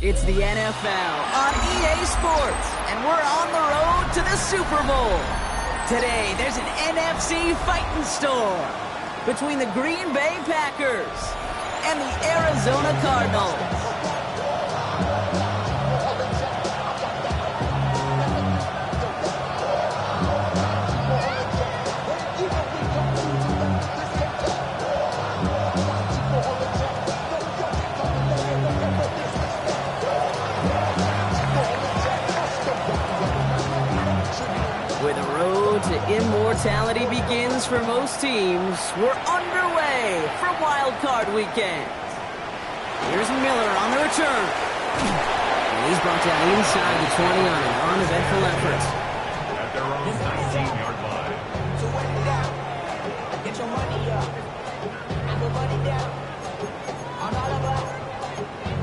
It's the NFL on EA Sports, and we're on the road to the Super Bowl. Today, there's an NFC fighting store between the Green Bay Packers and the Arizona Cardinals. Where the road to immortality begins for most teams, we're underway for Wild Card Weekend. Here's Miller on the return. And he's brought down inside the 20 on an uneventful effort. At their own 19-yard line. So wet it down. Get your money up. And put money down. On all of us.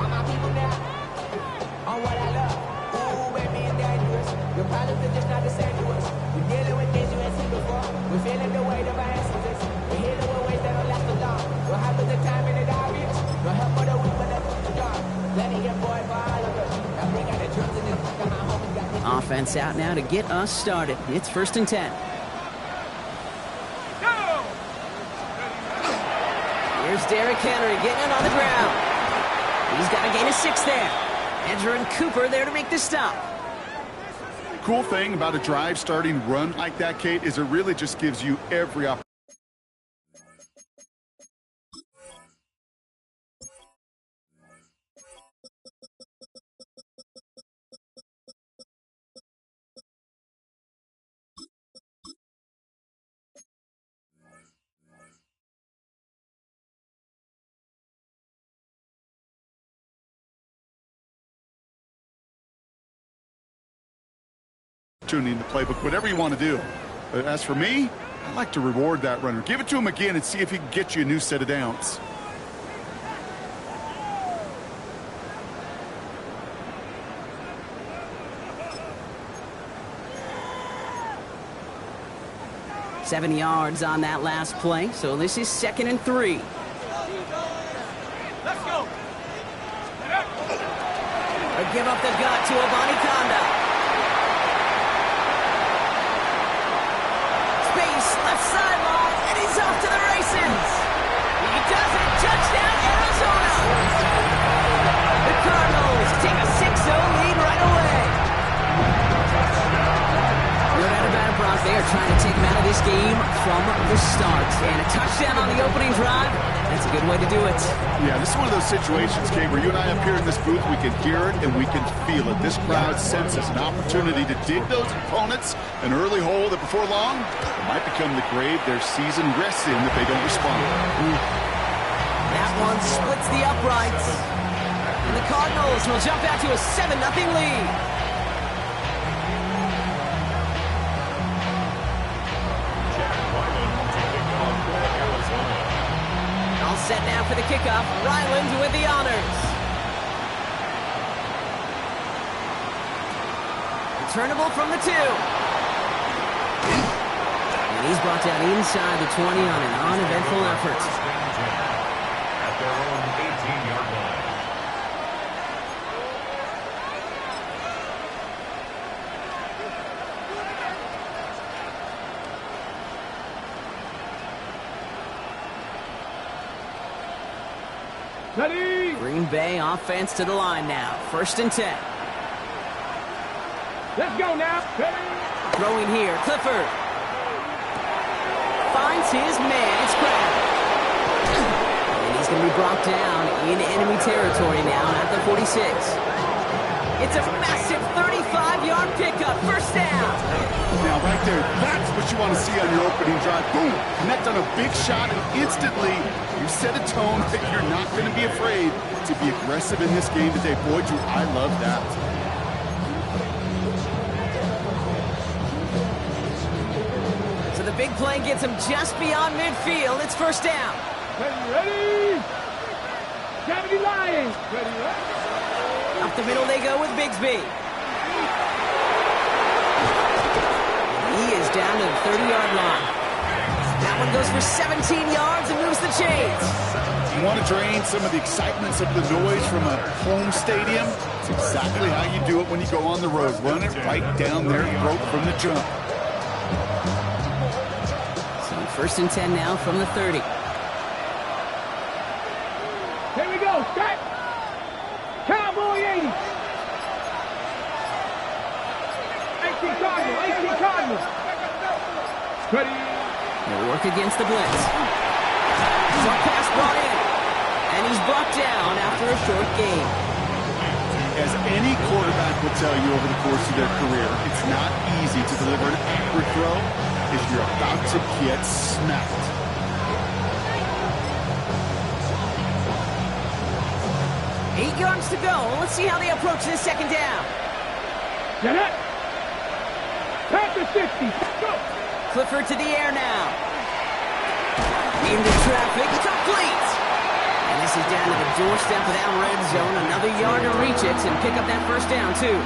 On my people now. On what I love. Ooh, baby, it's dangerous. Your problems are just not the same to us. We're dealing with things you ain't seen before. We're feeling the weight of our ancestors. We're healing with ways that don't last for long. What happens in time and it obvious? No help for the weak, but that's the dark. Plenty of boy for all of us. Now we got the drums in this. Got my homies got this. Offense out now to get us started. It's 1st and 10. Here's Derrick Henry getting it on the ground. He's got a gain of 6 there. Andrew and Cooper there to make the stop. Cool thing about a drive starting run like that, Kate, is it really just gives you every opportunity. In the playbook, whatever you want to do. But as for me, I like to reward that runner. Give it to him again and see if he can get you a new set of downs. Seven yards on that last play, so this is 2nd and 3. Let's go. They give up the gut to Abanikanda. Left sideline, and he's off to the races. He does it. Touchdown, Arizona. The Cardinals take a 6-0 lead right away. No doubt about it, Brock. They are trying to take him out of this game from the start. And a touchdown on the opening drive, that's a good way to do it. Yeah, this is one of those situations, Kate, where you and I up here in this booth, we can hear it and we can feel it. This crowd senses an opportunity to dig those opponents an early hole that before long might become the grave their season rests in if they don't respond. That one splits the uprights. And the Cardinals will jump out to a 7-0 lead. All set now for the kickoff. Ryland with the honors. Returnable from the 2. And he's brought down inside the 20 on an uneventful effort. At their own 18-yard line. Ready? Green Bay offense to the line now. 1st and 10. Let's go now. Ready? Throwing here. Clifford. Finds his man. It's Crab. And he's going to be brought down in enemy territory now at the 46. It's a massive 35-yard pickup. 1st down. Now, right there, that's what you want to see on your opening drive. Boom! Connect on a big shot, and instantly you set a tone that you're not going to be afraid to be aggressive in this game today. Boy, Drew, I love that. So the big play gets him just beyond midfield. It's 1st down. Ready? Cavity Lions. Ready? Up the middle they go with Bigsby. He is down to the 30-yard line. That one goes for 17 yards and moves the chains. You want to drain some of the excitements of the noise from a home stadium? It's exactly how you do it when you go on the road. Run it right down their throat from the jump. So 1st and 10 now from the 30. Here we go. Set. Cowboy 80. 18 Cardinal. Ready. They'll work against the blitz. Short pass brought in. And he's brought down after a short gain. As any quarterback will tell you over the course of their career, it's not easy to deliver an accurate throw if you're about to get smacked. Eight yards to go. Let's see how they approach this 2nd down. Get it. Pass to 60. Go. Clifford to the air now. Into traffic. Complete. And this is down to the doorstep of that red zone. Another yard to reach it and pick up that 1st down, too.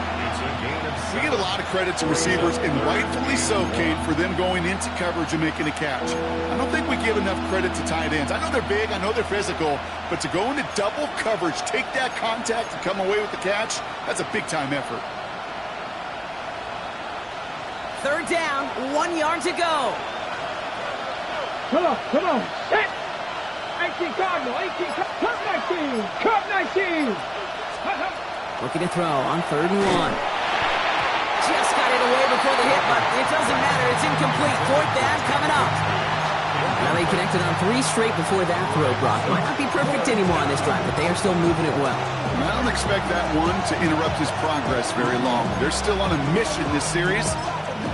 We give a lot of credit to receivers, and rightfully so, Kate, for them going into coverage and making a catch. I don't think we give enough credit to tight ends. I know they're big, I know they're physical, but to go into double coverage, take that contact, and come away with the catch, that's a big-time effort. 3rd down, 1 yard to go. Come on. Set. 18 Cardinal. Cut 19. Cut 19. Looking to throw on 3rd and 1. Just got it away before the hit, but it doesn't matter. It's incomplete. 4th down coming up. Now they connected on 3 straight before that throw, Brock. Might not be perfect anymore on this drive, but they are still moving it well. I don't expect that one to interrupt his progress very long. They're still on a mission this series.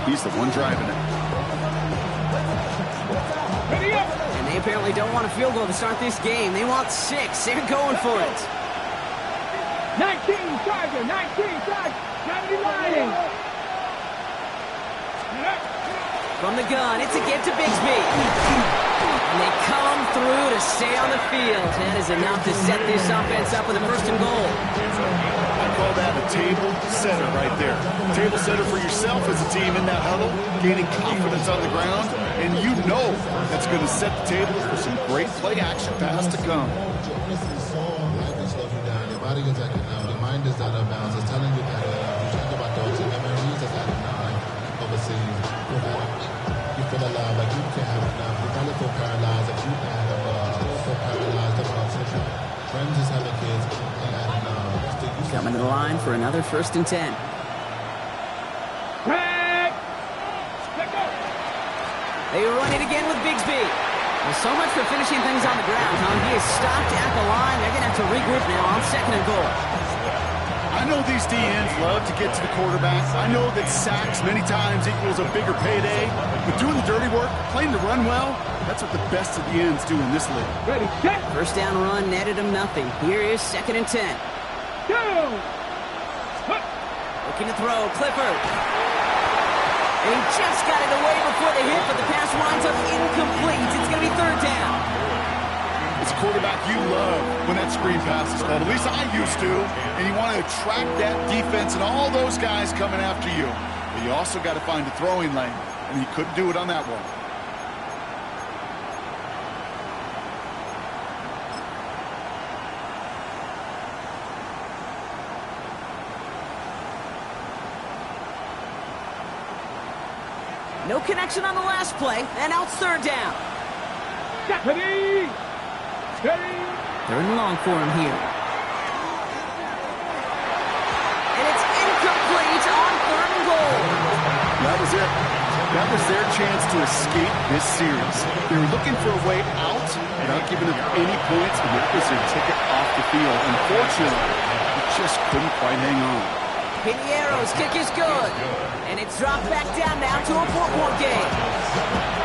He's the one driving it. Ready up. And they apparently don't want a field goal to start this game. They want 6. They're going for it. 19 Charger. 19 Charger. 70 Lions. From the gun, it's a get to Bigsby. And they come through to stay on the field. That is enough to set this offense up with a 1st and goal. I call that a table setter right there. Table setter for yourself as a team in that huddle, gaining confidence on the ground, and you know that's going to set the table for some great play action pass to come. Your body is acting out. Your mind is out of bounds. It's telling you that you talk about dogs and memories that's out of nine. Overseas, you feel alive like you can't have enough. You probably feel paralyzed like you can't have enough. So paralyzed about something. Friends is having kids. Coming to the line for another 1st and 10. Back. Let go. They run it again with Bigsby. Well, so much for finishing things on the ground, huh? He is stopped at the line. They're going to have to regroup now on 2nd and goal. I know these DNs love to get to the quarterback. I know that sacks many times equals a bigger payday. But doing the dirty work, playing to run well, that's what the best of the ends do in this league. Ready, set. 1st down run netted him nothing. Here is 2nd and 10. Go. Looking to throw, Clifford. And he just got it away before the hit, but the pass winds up incomplete. It's going to be 3rd down. It's a quarterback you love when that screen pass is called. At least I used to. And you want to attract that defense and all those guys coming after you. But you also got to find a throwing lane. And he couldn't do it on that one. No connection on the last play, and now it's 3rd down. Ready. Ready. 3rd and long for him here. And it's incomplete on 3rd and goal. That was it. That was their chance to escape this series. They were looking for a way out without giving up any points, and that was their ticket off the field. Unfortunately, it just couldn't quite hang on. Piniero's kick is good. And it's dropped back down now to a 4-point game.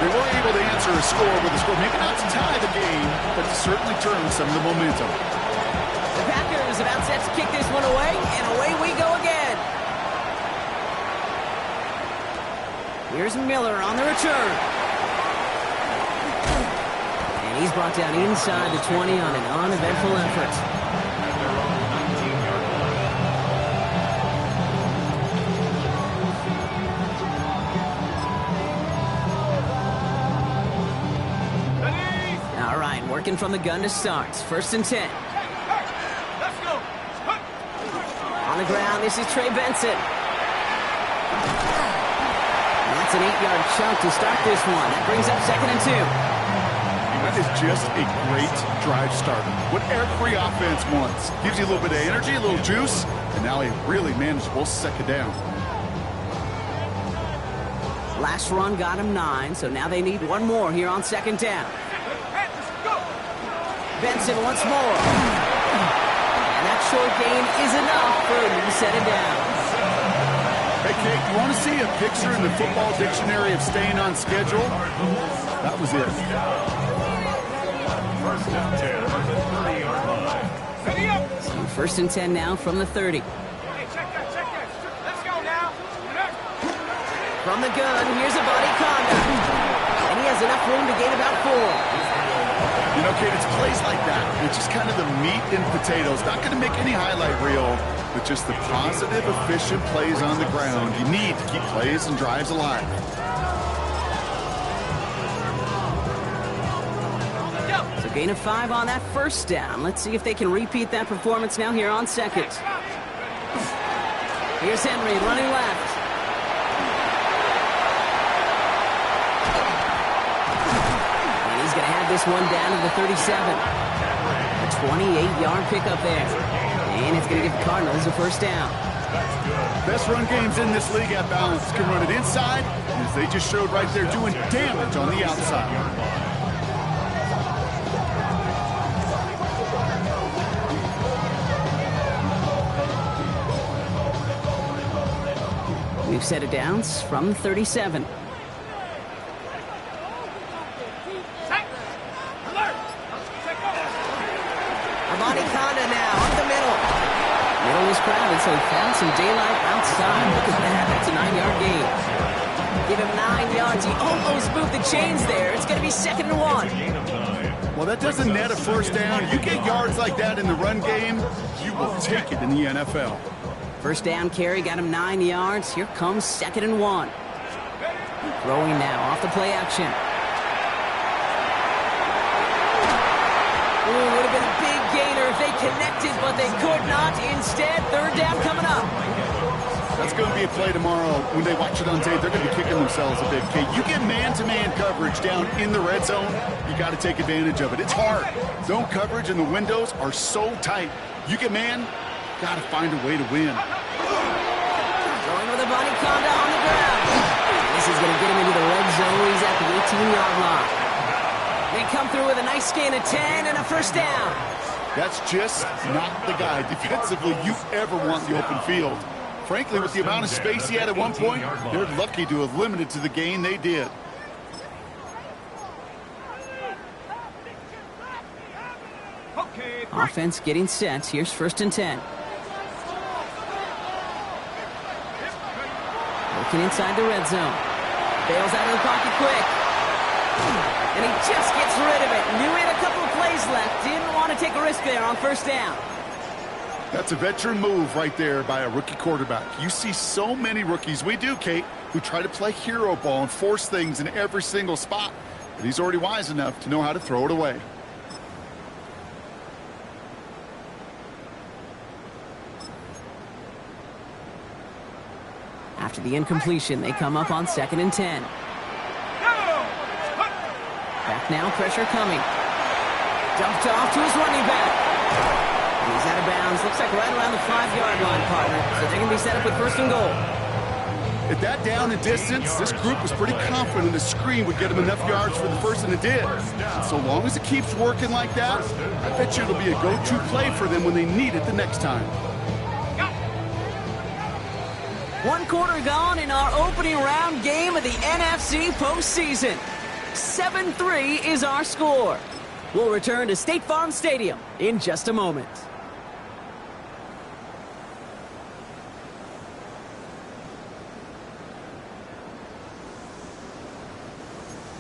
They were able to answer a score with a score, maybe not to tie the game, but to certainly turn some of the momentum. The Packers about set to kick this one away, and away we go again. Here's Miller on the return. And he's brought down inside the 20 on an uneventful effort. working from the gun to start. 1st and 10. Let's go. On the ground, this is Trey Benson. That's an 8-yard chunk to start this one. That brings up 2nd and 2. That is just a great drive starter. What every offense wants. Gives you a little bit of energy, a little juice, and now a really manageable 2nd down. Last run got him 9, so now they need one more here on 2nd down. Benson once more. And that short gain is enough for him to set it down. Hey, Kate, you want to see a picture in the football dictionary of staying on schedule? That was it. 1st and 10 from the 30-yard line. Ready up. So 1st and 10 now from the 30. Hey, check that. Let's go now. From the gun, here's a body conduct. And he has enough room to gain about 4. You know, Kate, it's plays like that. It's just kind of the meat and potatoes. Not going to make any highlight reel, but just the positive, efficient plays on the ground. You need to keep plays and drives alive. So gain of 5 on that 1st down. Let's see if they can repeat that performance now here on 2nd. Here's Henry running left. And he's going to have this one down to the 37. A 28-yard pickup there. And it's going to give the Cardinals a 1st down. Best run games in this league at balance can run it inside, and as they just showed right there, doing damage on the outside. We've set it down from the 37. Amani Conda now up the middle. Middle was crowded, so he found some daylight outside. Look at that. That's a 9-yard gain. Give him 9 yards. He almost moved the chains there. It's going to be 2nd and 1. Well, that doesn't net a 1st down. You get yards like that in the run game, you will take it in the NFL. 1st down carry got him 9 yards. Here comes 2nd and 1. Throwing now off the play action. Ooh, would have been a big gainer if they connected, but they could not. Instead, 3rd down coming up. That's going to be a play tomorrow. When they watch it on tape, they're going to be kicking themselves a bit. Okay, you get man-to-man coverage down in the red zone, you got to take advantage of it. It's hard. Zone coverage and the windows are so tight. You get man, got to find a way to win. Going with a Bonnie Conda on the ground. This is going to get him into the red zone. He's at the 18-yard line. They come through with a nice gain of 10 and a 1st down. That's just not the guy defensively you ever want the open field. Frankly, with the amount of space he had at one point, they're lucky to have limited to the gain they did. Offense getting set. Here's 1st and 10. Looking inside the red zone. Bails out of the pocket quick. And he just gets rid of it. Knew he had a couple of plays left. Didn't want to take a risk there on 1st down. That's a veteran move right there by a rookie quarterback. You see so many rookies, we do, Kate, who try to play hero ball and force things in every single spot. But he's already wise enough to know how to throw it away. After the incompletion, they come up on 2nd and 10. Back now, pressure coming. Dumped off to his running back. And he's out of bounds. Looks like right around the 5-yard line, partner. So they're going to be set up with 1st and goal. At that down and distance, this group was pretty confident the screen would get them enough yards for the 1st, and it did. And so long as it keeps working like that, I bet you it'll be a go-to play for them when they need it the next time. 1 quarter gone in our opening round game of the NFC postseason. 7-3 is our score. We'll return to State Farm Stadium in just a moment.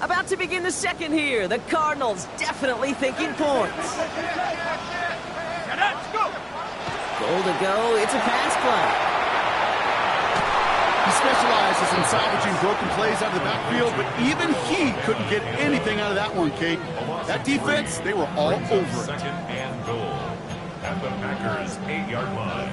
About to begin the 2nd here. The Cardinals definitely thinking points. Goal to go. It's a pass play. He specializes in salvaging broken plays out of the backfield, but even he couldn't get anything out of that one, Kate. That defense, they were all over it. Second and goal at the Packers' 8-yard line.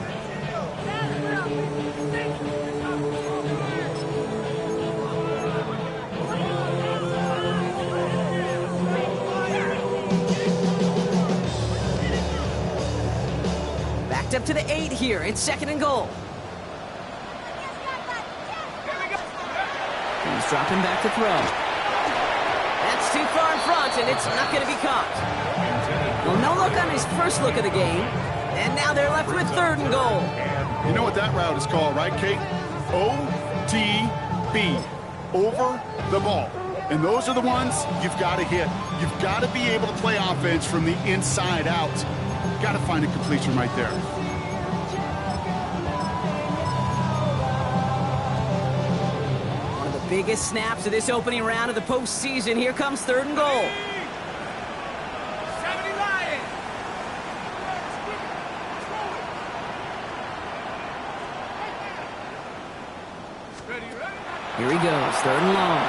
Backed up to the 8 here. It's second and goal. He's dropping back to throw. That's too far in front, and it's not going to be caught. Well, no look on his first look of the game, and now they're left with third and goal. You know what that route is called, right, Kate? OTB, over the ball. And those are the ones you've got to hit. You've got to be able to play offense from the inside out. Got to find a completion right there. One of the biggest snaps of this opening round of the postseason. Here comes third and goal. Here he goes, third and long.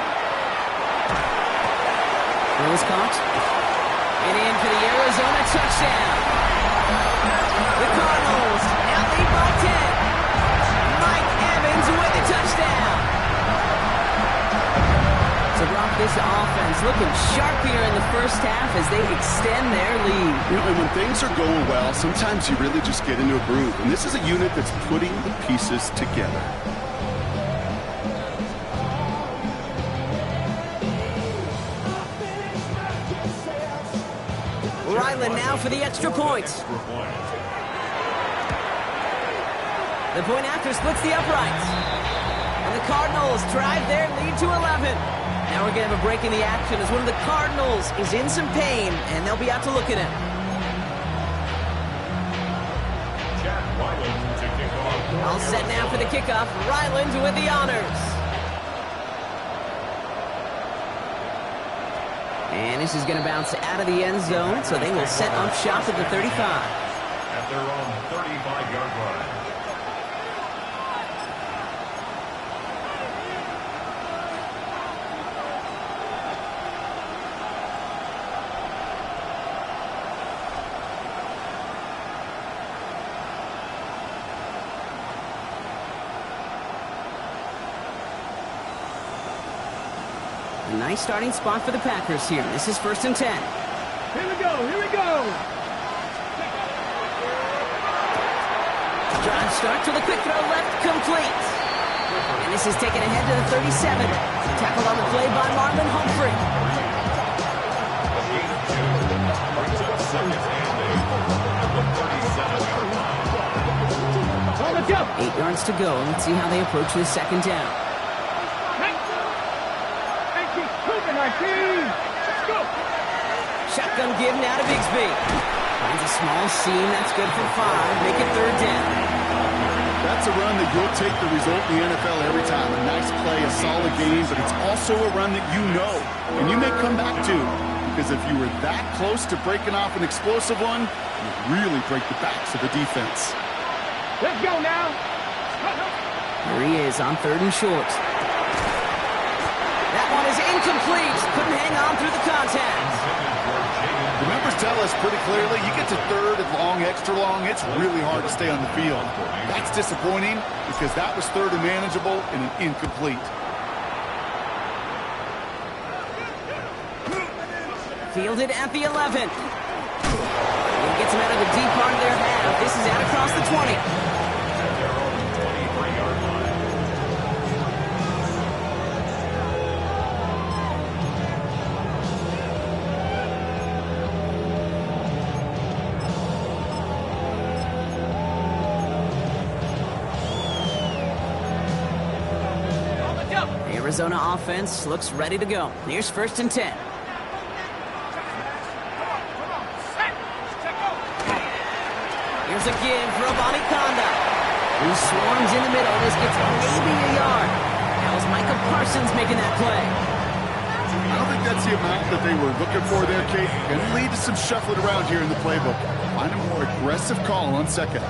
Throw is caught. And in for the Arizona touchdown. The Cardinals now lead by 10. Mike Evans with the touchdown. So Brock, this offense looking sharp here in the first half as they extend their lead. You know, and when things are going well, sometimes you really just get into a groove. And this is a unit that's putting the pieces together. Ryland now for the extra point. The point after splits the uprights. And the Cardinals drive their lead to 11. Now we're going to have a break in the action as one of the Cardinals is in some pain, and they'll be out to look at him. Jack Ryland to kick off. All set now for the kickoff. Ryland with the honors. And this is going to bounce out of the end zone, so they will set up shop at the 35. At their own 35-yard line. A nice starting spot for the Packers here. This is first and 10. Here we go, here we go. Drive start to the quick throw left, complete. And this is taken ahead to the 37. Tackled on the play by Marlon Humphrey. Brings up second and 8 at the 37-yard line. On the jump. 8 yards to go. Let's see how they approach this second down. Go. Shotgun give now to Bigsby. Finds a small seam. That's good for 5. Make it third down. That's a run that you'll take the result in the NFL every time. A nice play, a solid game, but it's also a run that you know, and you may come back to, because if you were that close to breaking off an explosive one, you'd really break the backs of the defense. Let's go now. Here he is on third and short. That one is incomplete. Couldn't hang on through the contact. The numbers tell us pretty clearly, you get to third and long, extra long, it's really hard to stay on the field. That's disappointing because that was third and manageable and an incomplete. Fielded at the 11. He gets him out of the deep part of their half. This is out across the 20. Arizona offense looks ready to go. Here's first and 10. Here's a give for Abanikanda, who swarms in the middle. This gets maybe a yard. Now is Micah Parsons making that play. I don't think that's the amount that they were looking for there, Kate. Going to lead to some shuffling around here in the playbook. Find a more aggressive call on second.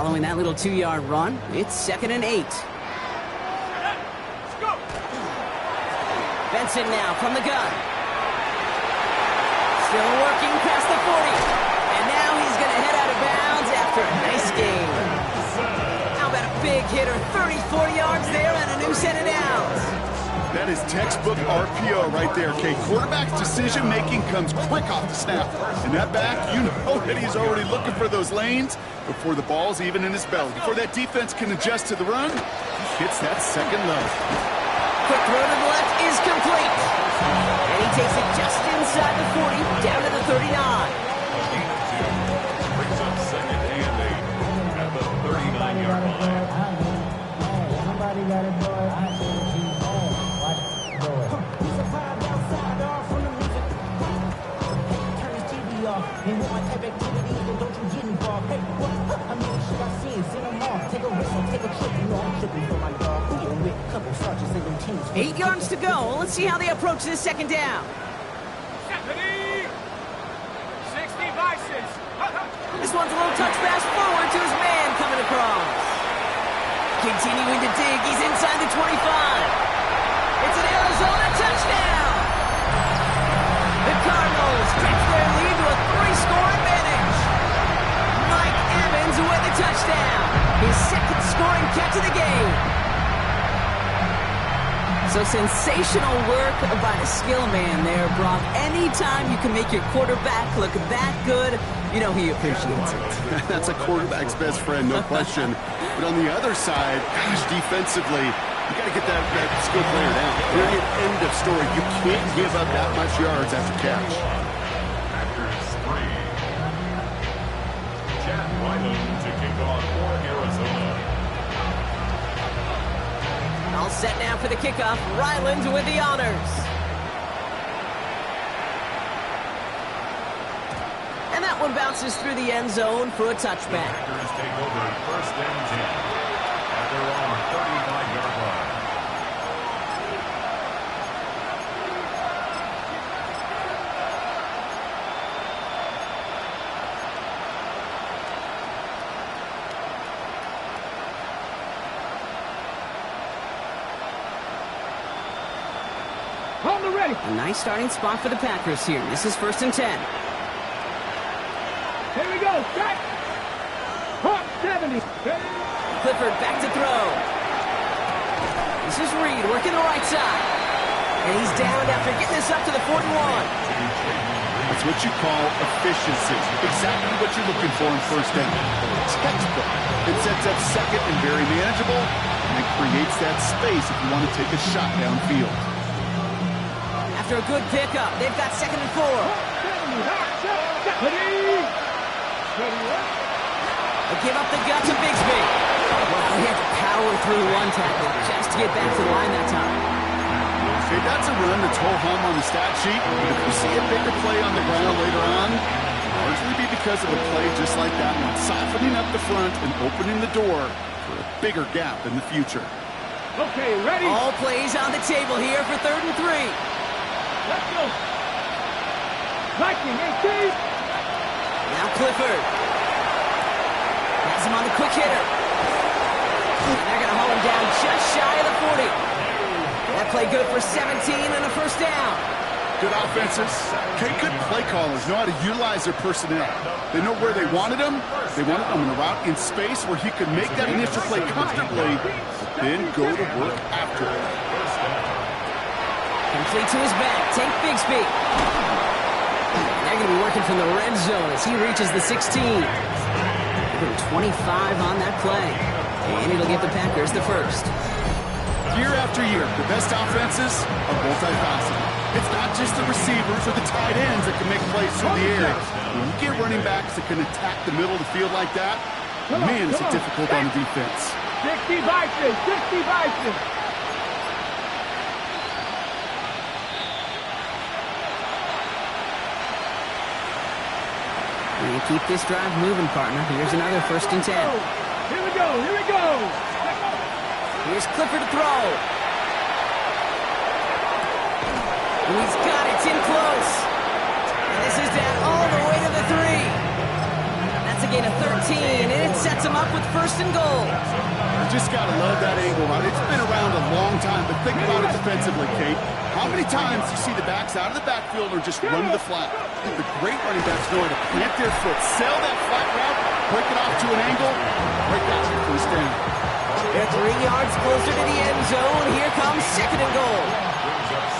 Following that little 2-yard run, it's 2nd and 8. Benson now from the gun. Still working past the 40. And now he's going to head out of bounds after a nice game. How about a big hitter, 34 yards there and a new set of downs. That is textbook RPO right there, Kate. Quarterback's decision-making comes quick off the snap. And that back, you know that he's already looking for those lanes before the ball's even in his belly. Before that defense can adjust to the run, he hits that second level. Quick throw to the left is complete. And he takes it just inside the 40, down to the 39. Brings up 2nd and 8 at the 39-yard line. Somebody got it, boy. I said you watch it go. He's a vibe outside, all from the music. Hey, turn his TV off. And with my type activities, then don't you get involved. Hey, what? I mean, shit I seen them all. Take a risk or take a trip. You know I'm tripping for my dog. Who you with? Couple sergeants and them teams. 8 yards to go. Let's see how they approach this 2nd down. 60 vices. This one's a little touch pass forward to his man coming across. Continuing to dig, he's inside the 25. It's an Arizona touchdown. The Cardinals stretch their lead to a 3-score advantage. Mike Evans with the touchdown. His 2nd scoring catch of the game. So sensational work by the skill man there, Brock. Anytime you can make your quarterback look that good, you know he appreciates it. That's a quarterback's best friend, no question. But on the other side, gosh, defensively, you got to get that skilled player down. Period. End of story. You can't give up that much yards after catch. Packers 3. Chad Ryland to kick off for Arizona. All set now for the kickoff. Ryland with the honors. And that one bounces through the end zone for a touchback. Packers take over 1st and 10 at their own 35-yard line. Hold the ready. A nice starting spot for the Packers here. This is 1st and 10. Here we go. Set. Hawk 70. Clifford back to throw. This is Reed working the right side. And he's down after getting this up to the 41. That's what you call efficiency. Exactly what you're looking for in 1st down. Textbook. It sets up 2nd and very manageable, and it creates that space if you want to take a shot downfield. After a good pickup, they've got 2nd and 4. Give up the gut to Bigsby. Well, he had to power through one tackle just to get back to the line that time. Okay, that's a run that's ho-hum on the stat sheet, but if you see a bigger play on the ground later on, it'll largely be because of a play just like that one, softening up the front and opening the door for a bigger gap in the future. Okay, ready? All plays on the table here for 3rd and 3. Let's go. Viking 18. Now Clifford. Has him on the quick hitter. And they're going to haul him down just shy of the 40. That play good for 17 and a 1st down. Good offenses. Okay, good play callers know how to utilize their personnel. They know where they wanted him. They wanted him in a route in space where he could make that initial play comfortably, but then go to work after it. Complete to his back. Take Bigsby. They're going to be working from the red zone as he reaches the 16. They're 25 on that play. And it'll give the Packers the 1st. Year after year, the best offenses are multifaceted. It's not just the receivers or the tight ends that can make plays through the air. When you get running backs that can attack the middle of the field like that, man, is it difficult on the defense. 60 vices. 60 vices. And keep this drive moving, partner. Here's another 1st and 10. Here we go. Here we go. Here's Clifford to throw. And he's got it. It's in close. And this is down all the way to the 3. That's a gain of 13, and it sets them up with first and goal. You just got to love that angle route. It's been around a long time, but think about it defensively, Kate. How many times do you see the backs out of the backfield or just run to the flat? The great running backs know how to plant their foot, sail that flat route, break it off to an angle, break out your first down. They're 3 yards closer to the end zone. Here comes second and goal.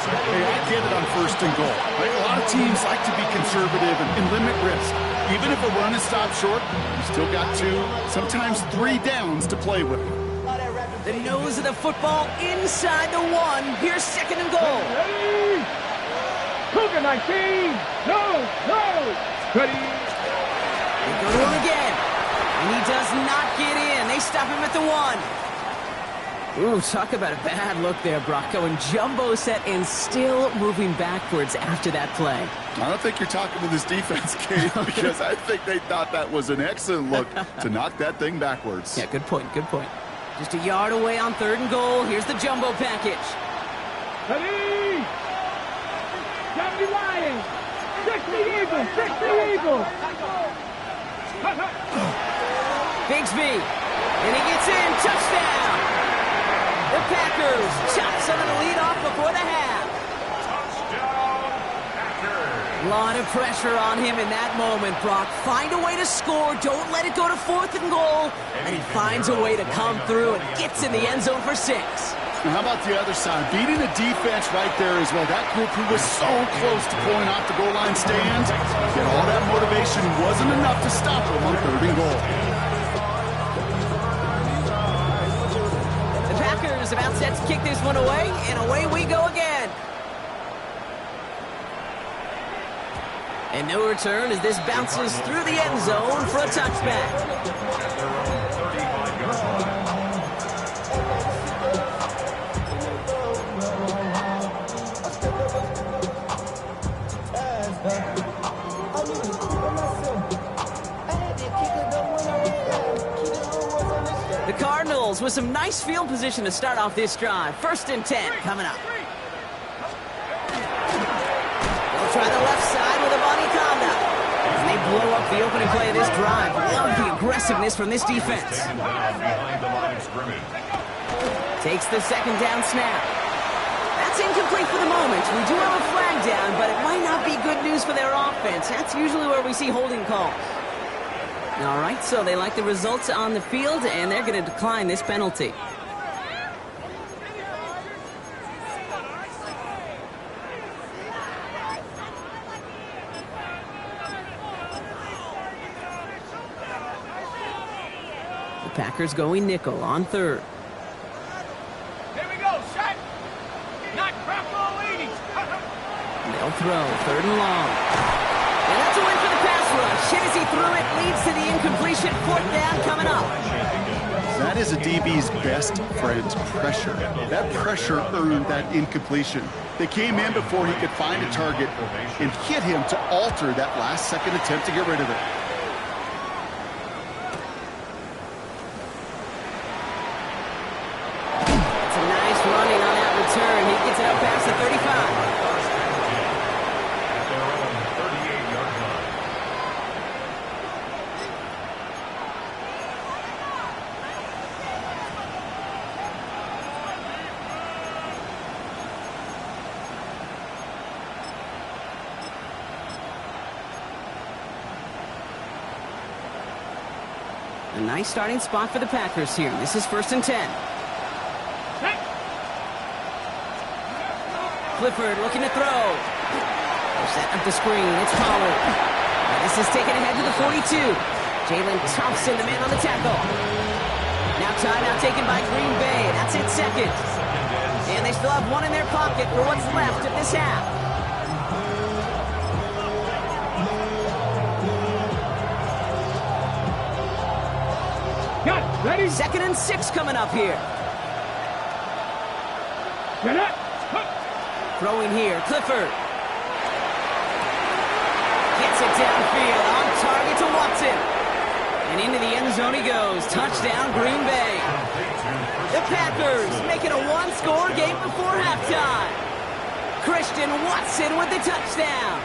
Hey, I get it on first and goal. Right? A lot of teams like to be conservative and limit risk. Even if a run is stopped short, you still got 2, sometimes 3 downs to play with. The nose of the football inside the 1. Here's second and goal. Ready? Cougar 19. No. Ready? They go to him again. And he does not get in. They stop him at the 1. Ooh, talk about a bad look there, Brock. Going jumbo set and still moving backwards after that play. I don't think you're talking to this defense, Kate, because I think they thought that was an excellent look to knock that thing backwards. Yeah, good point. Just a yard away on third and goal. Here's the jumbo package. Ready? 70 Lions. 60 Eagles. 60 Eagles. Bigsby. And he gets in. Touchdown. The Packers chop some of the lead off before the half. A lot of pressure on him in that moment, Brock. Find a way to score. Don't let it go to fourth and goal. And he finds a way to come through and gets in the end zone for 6. And how about the other side? Beating the defense right there as well. That group who was so close to pulling off the goal line stand. Yet all that motivation wasn't enough to stop them on third and goal. The Packers about set to kick this one away, and away we go again. And no return as this bounces through the end zone for a touchback. The Cardinals with some nice field position to start off this drive. First and 10 coming up. They'll try the left side with a Bonnie Conda. And they blow up the opening play of this drive. Love the aggressiveness from this defense. Takes the second down snap. That's incomplete for the moment. We do have a flag down, but it might not be good news for their offense. That's usually where we see holding calls. All right, so they like the results on the field, and they're going to decline this penalty. The Packers going nickel on third. Here we go, set. Not crap all 80. They'll throw third and long. And that's a win for the pass rush. Hennessy threw it, leads to the incompletion. Fourth down coming up. That is a DB's best friend, pressure. That pressure earned that incompletion. They came in before he could find a target and hit him to alter that last-second attempt to get rid of it. It's a nice running on that return. He gets it up past the 35. A nice starting spot for the Packers here. This is first and 10. Clifford looking to throw. They're setting up the screen. It's Pollard. And this is taken ahead to the 42. Jalen Thompson, the man on the tackle. Now timeout taken by Green Bay. That's it, second. And they still have one in their pocket for what's left of this half. Ready? Second and 6 coming up here. Get it. Throwing here, Clifford. Gets it downfield, on target to Watson. And into the end zone he goes. Touchdown, Green Bay. The Packers making a one-score game before halftime. Christian Watson with the touchdown.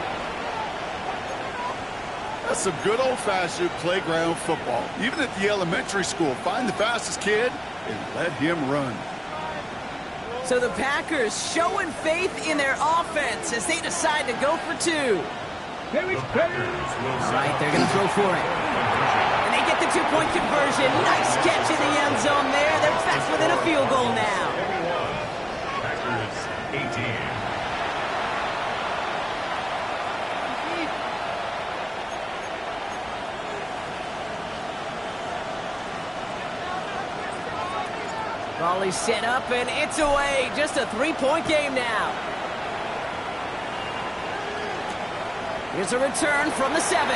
That's some good old-fashioned playground football. Even at the elementary school, find the fastest kid and let him run. So the Packers showing faith in their offense as they decide to go for two. Right, they're going to throw for it. And they get the two-point conversion. Nice catch in the end zone there. They're back within a field goal now. Packers 18. Ball is set up, and it's away. Just a three-point game now. Here's a return from the 7.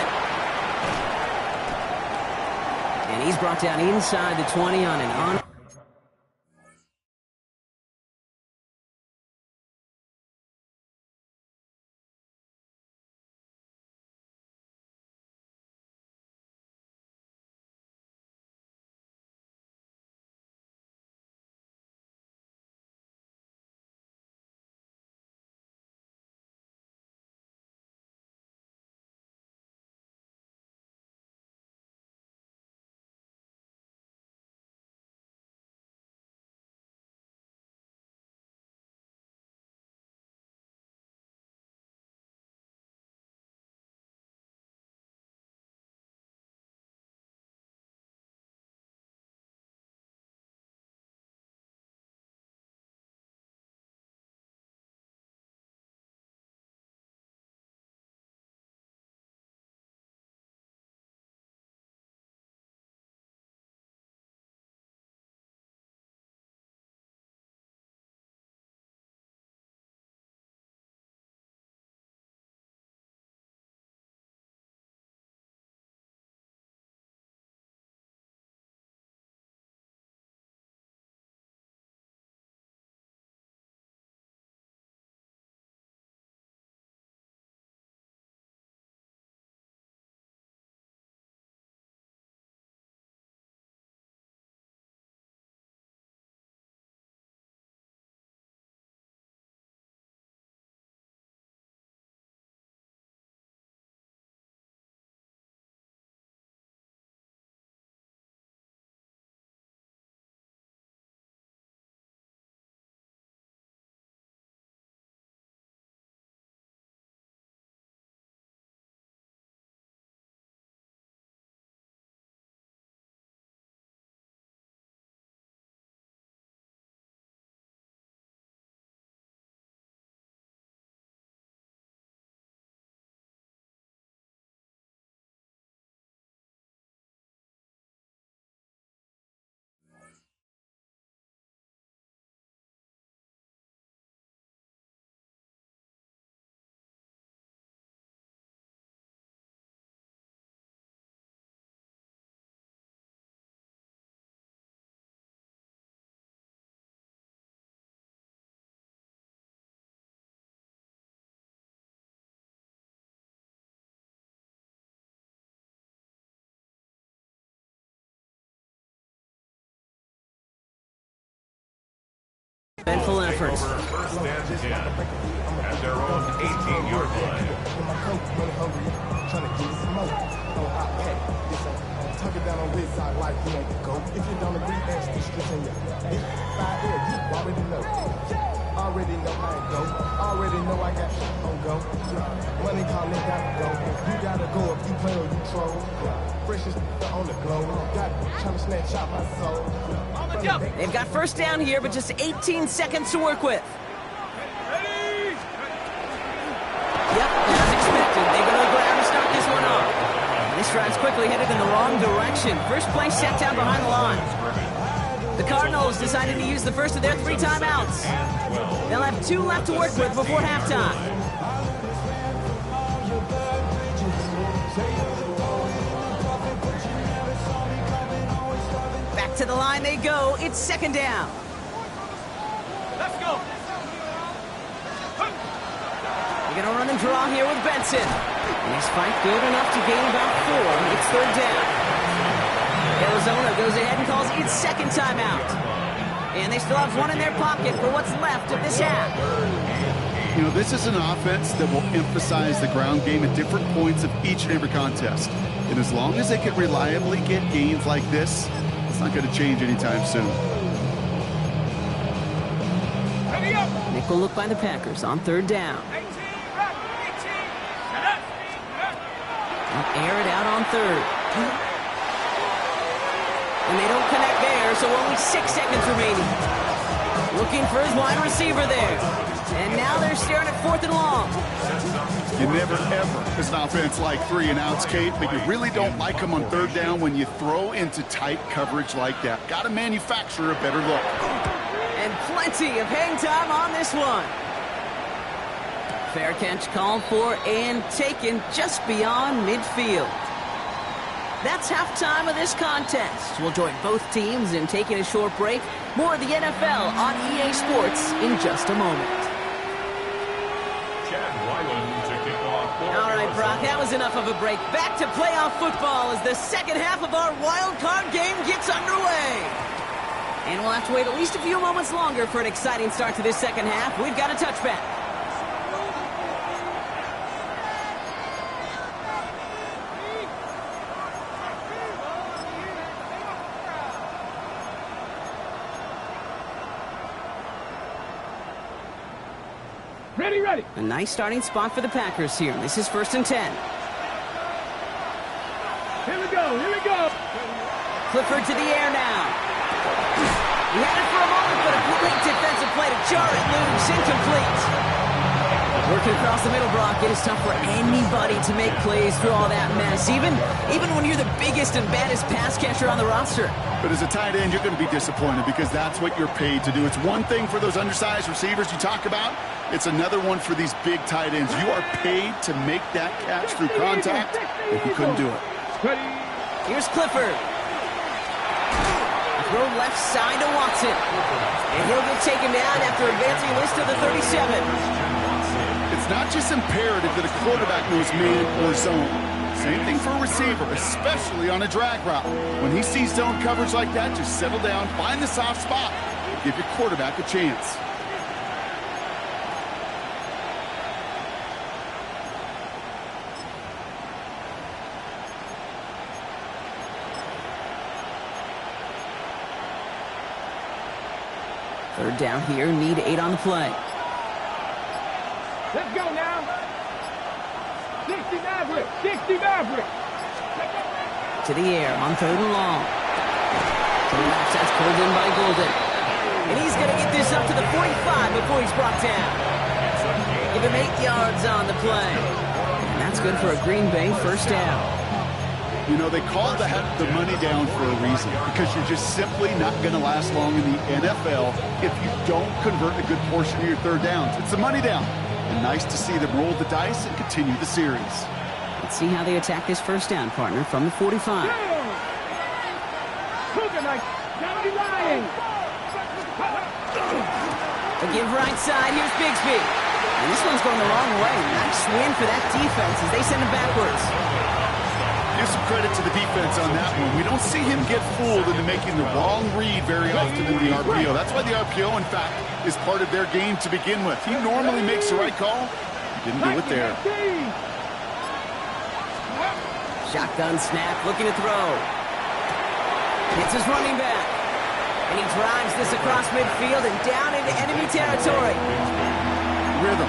And he's brought down inside the 20 on an on. Eventful efforts. First and 10 at their own 18-yard line. Tuck it down on this side like you ain't the go. If you don't agree, ask the streets in your face. 5 here, you already know. Already know I ain't go. Already know I got shit on go. Money calling, gotta go. You gotta go if you play or you troll. Freshest on the globe. Got trying to snatch out my soul. They've got first down here, but just 18 seconds to work with. Yep, as expected. They go to the ground to start this one off. This drive's quickly headed in the wrong direction. First play set down behind the line. The Cardinals decided to use the first of their 3 timeouts. They'll have 2 left to work with before halftime. Back to the line they go. It's second down. Let's go. They're going to run and draw here with Benson. And his fight good enough to gain about 4. It's third down. Arizona goes ahead and calls its second timeout. And they still have 1 in their pocket for what's left of this half. You know, this is an offense that will emphasize the ground game at different points of each and every contest. And as long as they can reliably get gains like this, it's not going to change anytime soon. Nickel look by the Packers on third down. They'll air it out on third. And they don't connect there, so only 6 seconds remaining. Looking for his wide receiver there. And now they're staring at 4th and long. You never, ever, as an offense, like 3 and outs, Kate, but you really don't like them on third down when you throw into tight coverage like that. Got to manufacture a better look. And plenty of hang time on this one. Fair catch called for and taken just beyond midfield. That's halftime of this contest. We'll join both teams in taking a short break. More of the NFL on EA Sports in just a moment. Chad Ryland to kick off. All right, Brock, that was enough of a break. Back to playoff football as the second half of our wild card game gets underway. And we'll have to wait at least a few moments longer for an exciting start to this second half. We've got a touchback. Ready. A nice starting spot for the Packers here. This is 1st and 10. Here we go. Clifford to the air now. He had it for a moment, but a great defensive play to jar it loose. Incomplete. Working across the middle, Brock, it is tough for anybody to make plays through all that mess, even when you're the biggest and baddest pass catcher on the roster. But as a tight end, you're going to be disappointed because that's what you're paid to do. It's one thing for those undersized receivers you talk about. It's another one for these big tight ends. You are paid to make that catch through contact, if you couldn't do it. Here's Clifford. Throw left side to Watson. And he'll get taken down after advancing this to the 37. It's not just imperative that a quarterback knows man or zone. Same thing for a receiver, especially on a drag route. When he sees zone coverage like that, just settle down, find the soft spot, and give your quarterback a chance. Third down here, need 8 on the play. Let's go now. 60 Maverick. To the air on 3rd and long. To the left, that's pulled in by Golden. And he's going to get this up to the 45 before he's brought down. Give him 8 yards on the play. And that's good for a Green Bay first down. You know, they call the money down for a reason, because you're just simply not going to last long in the NFL if you don't convert a good portion of your third downs. It's the money down. And nice to see them roll the dice and continue the series. Let's see how they attack this first down, partner, from the 45. Give right side, here's Bigsby. And this one's going the wrong way. Nice win for that defense as they send him backwards. Give some credit to the defense on that one. We don't see him get fooled into making the wrong read very often in the RPO. That's why the RPO, in fact, is part of their game to begin with. He normally makes the right call. He didn't do it there. Shotgun snap, looking to throw. It's his running back. And he drives this across midfield and down into enemy territory. Rhythm.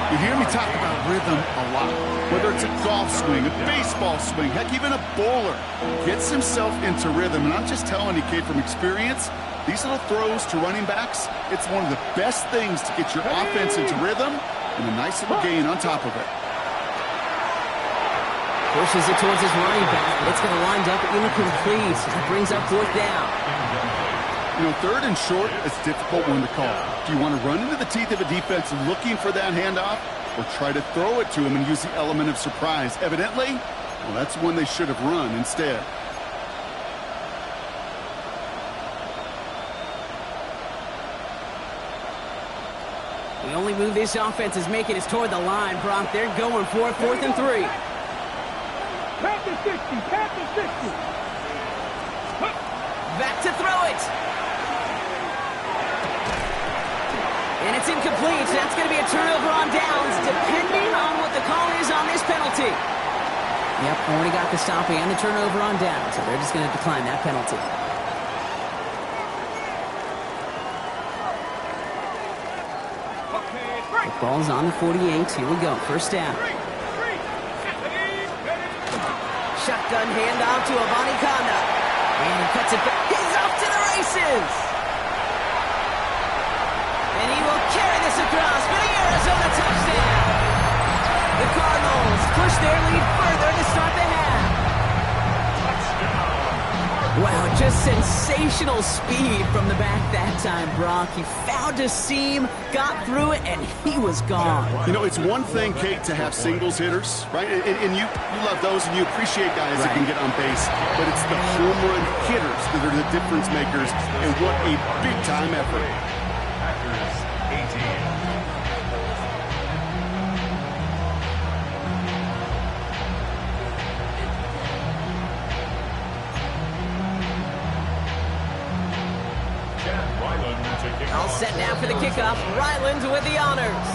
You hear me talk about rhythm a lot. Whether it's a golf swing, a baseball swing, heck, even a bowler gets himself into rhythm. And I'm just telling you, kid, from experience, these little throws to running backs, it's one of the best things to get your offense into rhythm and a nice little gain on top of it. Pushes it towards his running back, but it's going to wind up incomplete. That brings up 4th down. You know, 3rd and short is a difficult one to call. Do you want to run into the teeth of a defense looking for that handoff, or try to throw it to him and use the element of surprise? Evidently, well, that's one they should have run instead. The only move this offense is making is toward the line, Brock. They're going for it, 4th and 3. Panther 60. Back to throw it. And it's That's incomplete. That's going to be a turnover on downs, depending on what the call is on this penalty. Yep, already got the stop and the turnover on downs, so they're just going to decline that penalty. The ball's on the 48. Here we go. First down. Shotgun handoff to Avani Kanda. And he cuts it back. He's off to the races. And he will carry this across for the Arizona touchdown. The Cardinals push their lead further to start the half. Wow, just sensational speed from the back that time, Brock. He found a seam, got through it, and he was gone. You know, it's one thing, Kate, to have singles hitters, right? And you love those, and you appreciate guys that can get on base. But it's the home run hitters that are the difference makers, and what a big-time effort. Packers 18. All set now for the kickoff. Ryland with the honors.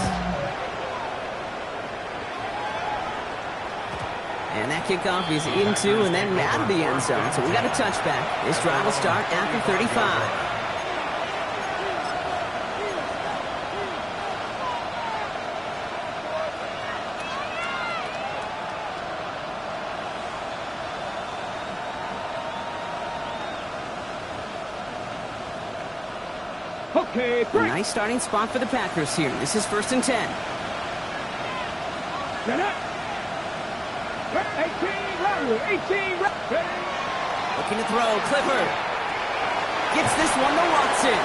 And that kickoff is into and then out of the end zone. So we got a touchback. This drive will start after 35. Okay, break. Nice starting spot for the Packers here. This is 1st and 10. Set up. 18, Rattler. 18, Rattler. Looking to throw. Clifford gets this one to Watson.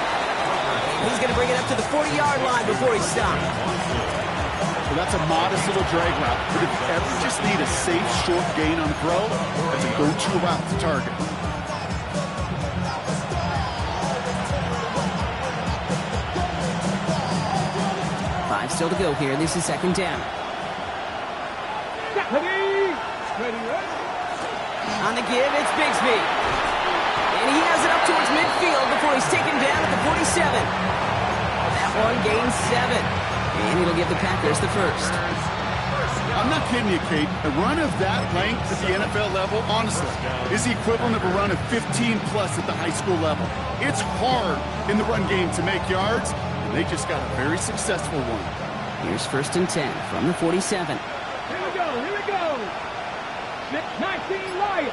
He's going to bring it up to the 40-yard line before he stops. So that's a modest little drag route. But if you ever just need a safe, short gain on the throw, that's a go-to route to target. Still to go here. This is 2nd down. Ready. On the give, it's Bigsby. And he has it up towards midfield before he's taken down at the 47. That one gains 7. And it'll give the Packers the first. I'm not kidding you, Kate. A run of that length at the NFL level, honestly, is the equivalent of a run of 15-plus at the high school level. It's hard in the run game to make yards, and they just got a very successful one. Here's 1st and 10 from the 47. Here we go. 19 Lions.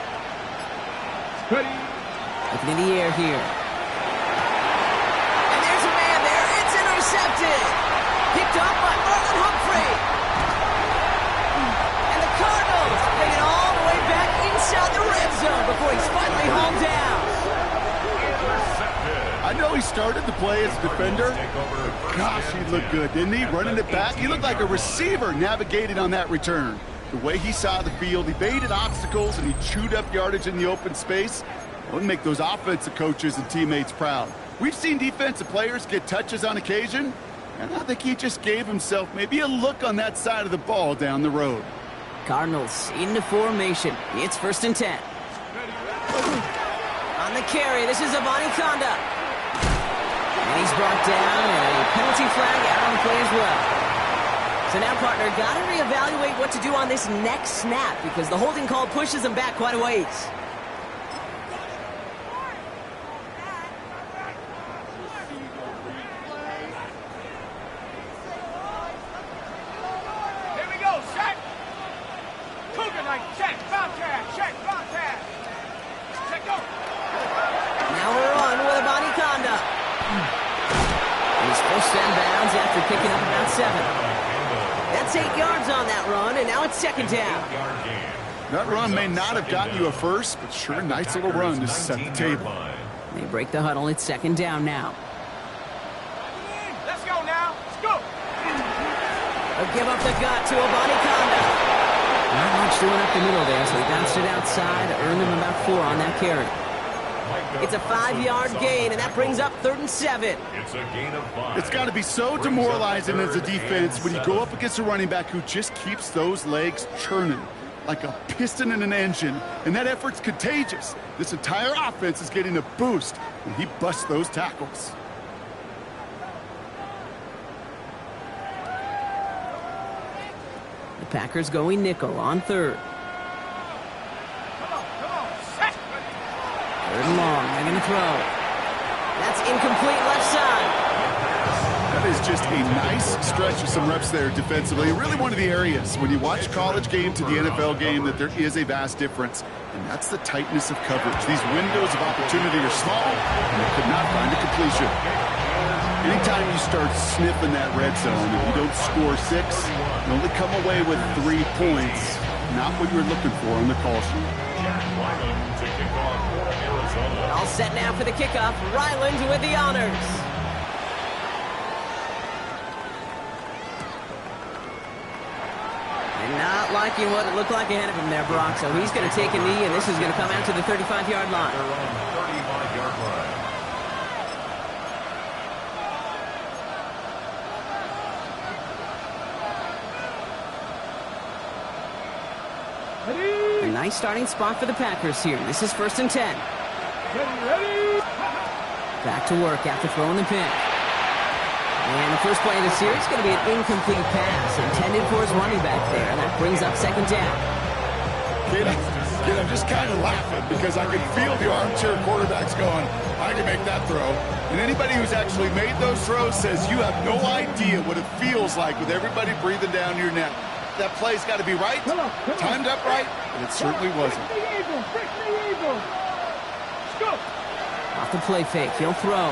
Ready. Looking in the air here. And there's a man there. It's intercepted. Picked up by Marlon Humphrey. And the Cardinals bring it all the way back inside the red zone before he's finally hauled down. I know he started the play as a defender. Gosh, he looked good, didn't he? Running it back. He looked like a receiver navigating on that return. The way he saw the field, he baited obstacles, and he chewed up yardage in the open space. Wouldn't make those offensive coaches and teammates proud. We've seen defensive players get touches on occasion, and I think he just gave himself maybe a look on that side of the ball down the road. Cardinals into formation. It's 1st and 10. On the carry, this is Avani Kanda. And he's brought down, and a penalty flag out on the play as well. So now, partner, got to reevaluate what to do on this next snap because the holding call pushes him back quite a ways. Here we go. Check. Cougar night. Check. Bobcat. Check. Bobcat. Check. Go. Now we're on with Avani Kanda. He's pushed inbounds after picking up about 7. That's 8 yards on that run, and now it's 2nd down. That run may not have gotten you a first, but sure, nice little run to set the table. They break the huddle. It's 2nd down now. Let's go now. Let's go. They'll give up the gut to Avani Kanda. Not much doing up the middle there, so he bounced it outside, earned him about 4 on that carry. It's a 5-yard gain, and that brings up 3rd and 7. It's a gain of 5. It's got to be so demoralizing as a defense when you go up against a running back who just keeps those legs churning like a piston in an engine, and that effort's contagious. This entire offense is getting a boost when he busts those tackles. The Packers going nickel on third. Third and long. They're going to throw. That's incomplete left side. That is just a nice stretch of some reps there defensively. Really one of the areas when you watch college game to the NFL game that there is a vast difference. And that's the tightness of coverage. These windows of opportunity are small, and they could not find a completion. Anytime you start sniffing that red zone, if you don't score 6, you only come away with 3 points. Not what you were looking for on the call sheet. All set now for the kickoff. Ryland with the honors. And not liking what it looked like ahead of him there, Brock. So he's going to take a knee, and this is going to come out to the 35-yard line. They're on the 35-yard line. A nice starting spot for the Packers here. This is 1st and 10. Back to work after throwing the pick. And the first play of the series is going to be an incomplete pass intended for his running back there. And that brings up 2nd down. Kid, I'm just kind of laughing because I can feel the armchair quarterbacks going, I can make that throw. And anybody who's actually made those throws says you have no idea what it feels like with everybody breathing down your neck. That play's got to be right, timed up right, and it certainly wasn't. Off the play fake, he'll throw.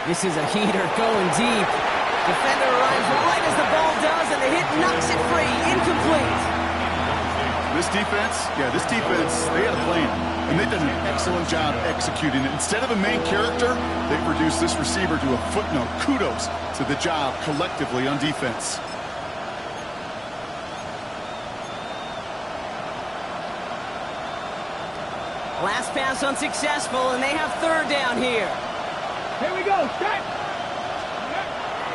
This is a heater going deep. Defender arrives right as the ball does, and the hit knocks it free. Incomplete. This defense, they had a plan, and they've done an excellent job executing it. Instead of a main character, they've reduced this receiver to a footnote. Kudos to the job collectively on defense. Last pass unsuccessful, and they have 3rd down here. Here we go, set.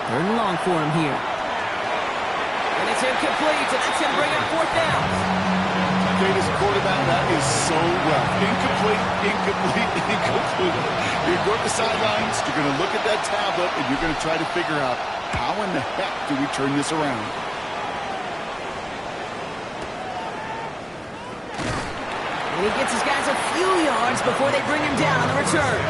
3rd and long for him here. And it's incomplete, and that's going to bring up 4th down. Kate, as a quarterback, that is so rough. Incomplete. You go to the sidelines, you're going to look at that tablet, and you're going to try to figure out how in the heck do we turn this around. And he gets his guys a few yards before they bring him down on the return.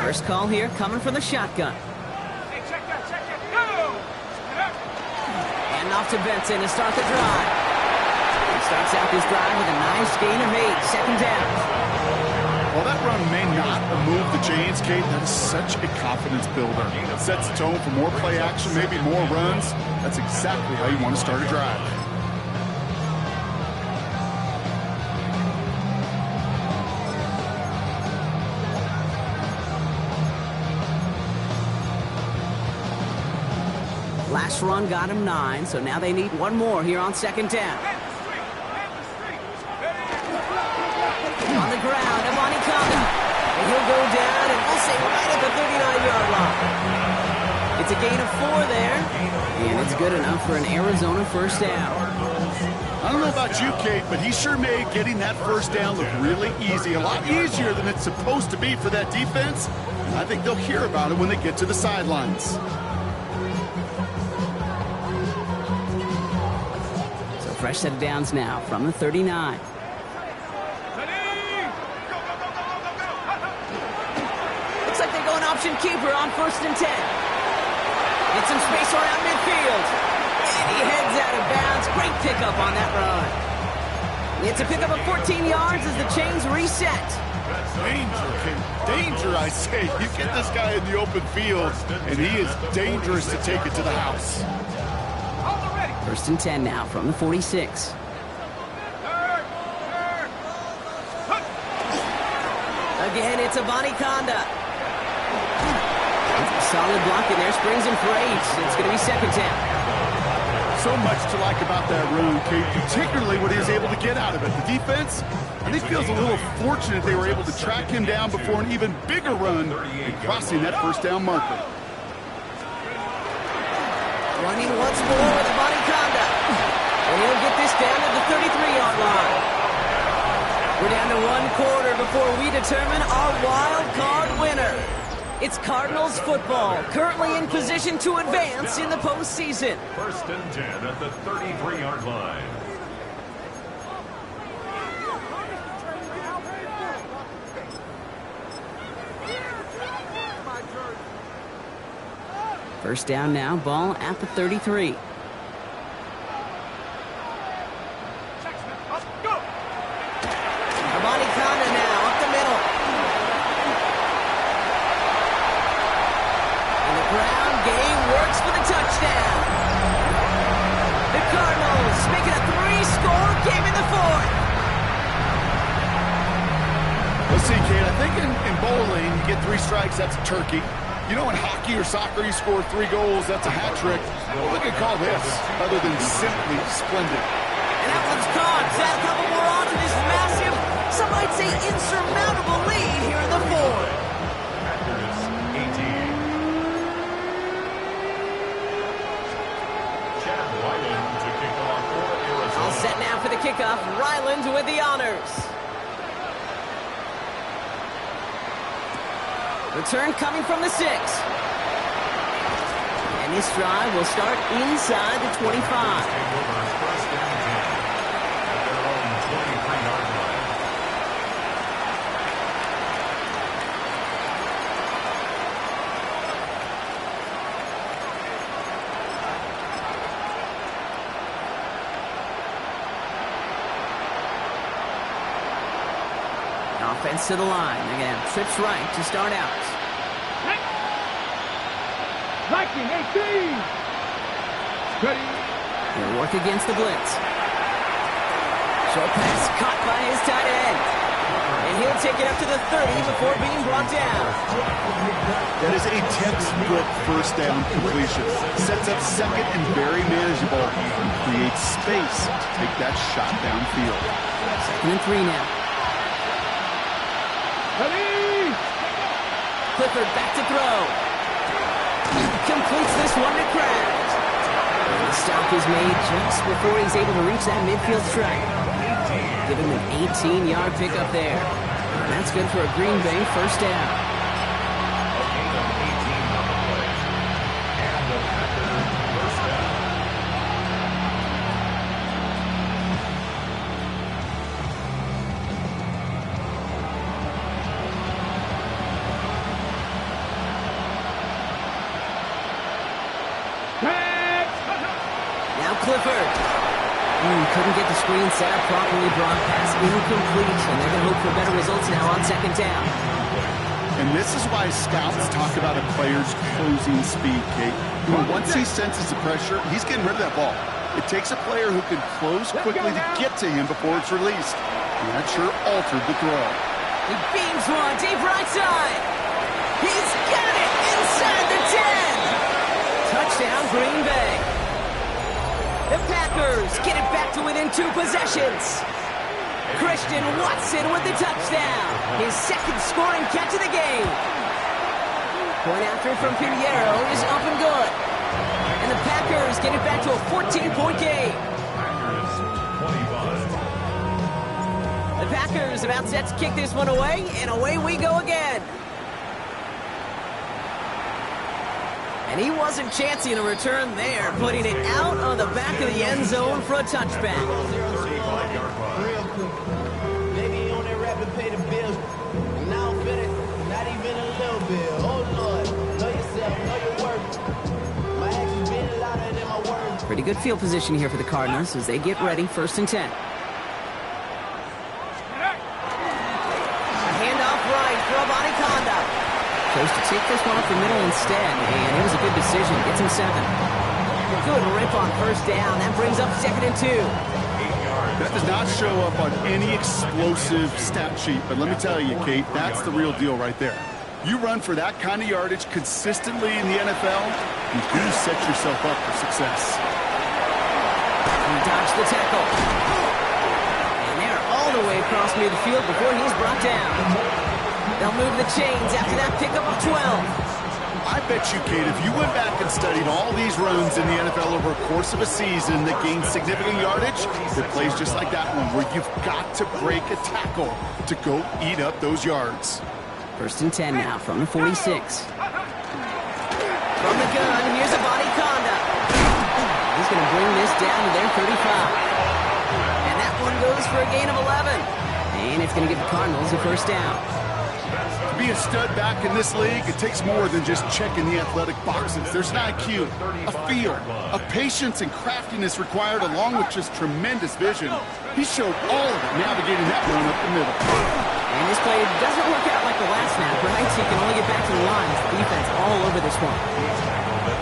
First call here coming from the shotgun. Hey, check that, go! And off to Benson to start the drive. He starts out this drive with a nice gain of 8, 2nd down. While that run may not move the chains, Kate, that is such a confidence builder. It sets the tone for more play action, maybe more runs. That's exactly how you want to start a drive. Last run got him 9, so now they need one more here on 2nd down. On the ground, Amani Kanda. And he'll go down, and we'll say right at the 39-yard line. It's a gain of 4 there, and it's good enough for an Arizona 1st down. I don't know about you, Kate, but he sure made getting that 1st down look really easy. A lot easier than it's supposed to be for that defense. And I think they'll hear about it when they get to the sidelines. Fresh set of downs now from the 39. Looks like they're going option keeper on 1st and 10. Get some space around midfield. And he heads out of bounds. Great pickup on that run. It's a pickup of 14 yards as the chains reset. Danger, Kate. Danger, I say. You get this guy in the open field, and he is dangerous to take it to the house. 1st and 10 now from the 46. Again, it's Amani Kanda. Solid block in there, springs him for 8. It's going to be 2nd down. So much to like about that run, Kate, particularly what he was able to get out of it. The defense, I think, feels a little fortunate they were able to track him down before an even bigger run and crossing that 1st down marker. Running once more with Abanikanda. And he'll get this down to the 33-yard line. We're down to one quarter before we determine our wild card winner. It's Cardinals football, currently in position to advance in the postseason. 1st and 10 at the 33-yard line. First down now, ball at the 33. Abanikanda now up the middle. And the ground game works for the touchdown. The Cardinals make it a 3-score game in the 4th. Let's see, Kate, I think in bowling, you get 3 strikes, that's a turkey. You know, in hockey or soccer, you score 3 goals, that's a hat trick. What we could call this, other than simply splendid. And that one's caught. Add a couple more on to this massive, some might say insurmountable lead here in the 4th. Packers 18. Chad Ryland to kick off for Arizona. All set now for the kickoff. Ryland with the honors. Return coming from the 6. And this drive will start inside the 25. Take over 1st and 10 at their own 23-yard line. Offense to the line. They're going to have trips right to start out. Liking 18. Ready. He'll work against the blitz. Short pass caught by his tight end. And he'll take it up to the 30 before being brought down. That is a textbook first down completion. Sets up second and very manageable and creates space to take that shot downfield. 2nd and 3 now. Ready. Clifford back to throw. Completes this one to Kraft. And the stop is made just before he's able to reach that midfield strike. Give him an 18-yard pickup there. And that's good for a Green Bay first down. A gain of 18 on the play. And the Packers first down. Now Clifford. Couldn't get the screen set up properly. Broad pass incomplete. And they're going to hope for better results now on 2nd down. And this is why scouts talk about a player's closing speed, Kate. Once he senses the pressure, he's getting rid of that ball. It takes a player who can close quickly to get to him before it's released. And that sure altered the throw. He beams one deep right side. He's got it inside the 10. Touchdown Green Bay. The Packers get it back to within 2 possessions. Christian Watson with the touchdown. His 2nd scoring catch of the game. Point after from Pinheiro is up and good. And the Packers get it back to a 14-point game. Packers 25. The Packers about set to kick this one away, and away we go again. And he wasn't chancing a return there, putting it out on the back of the end zone for a touchback. 35-yard run. Real quick. Baby on that rap and pay the bills. And I don't feel it, not even a little bit. Oh Lord, know yourself, know your worth. My actions been louder than my words. Pretty good field position here for the Cardinals as they get ready, 1st and 10. A handoff right for Abanikanda. Chose to take this one up the middle instead, and it was a good decision. Gets him 7. Good rip on 1st down. That brings up 2nd and 2. That does not show up on any explosive stat sheet, but let me tell you, Kate, that's the real deal right there. You run for that kind of yardage consistently in the NFL, you do set yourself up for success. He dodged the tackle. And they're all the way across near the field before he's brought down. They'll move the chains after that pickup of 12. I bet you, Kate, if you went back and studied all these runs in the NFL over a course of a season that gained significant yardage, there are plays just like that one where you've got to break a tackle to go eat up those yards. 1st and 10 now from the 46. From the gun, here's a body conduct. He's going to bring this down to their 35. And that one goes for a gain of 11. And it's going to give the Cardinals a 1st down. To be a stud back in this league, it takes more than just checking the athletic boxes. There's an IQ, a feel, a patience and craftiness required along with just tremendous vision. He showed all of it navigating that run up the middle. And this play doesn't work out like the last snap, right? So he can only get back to the line. The defense all over this one.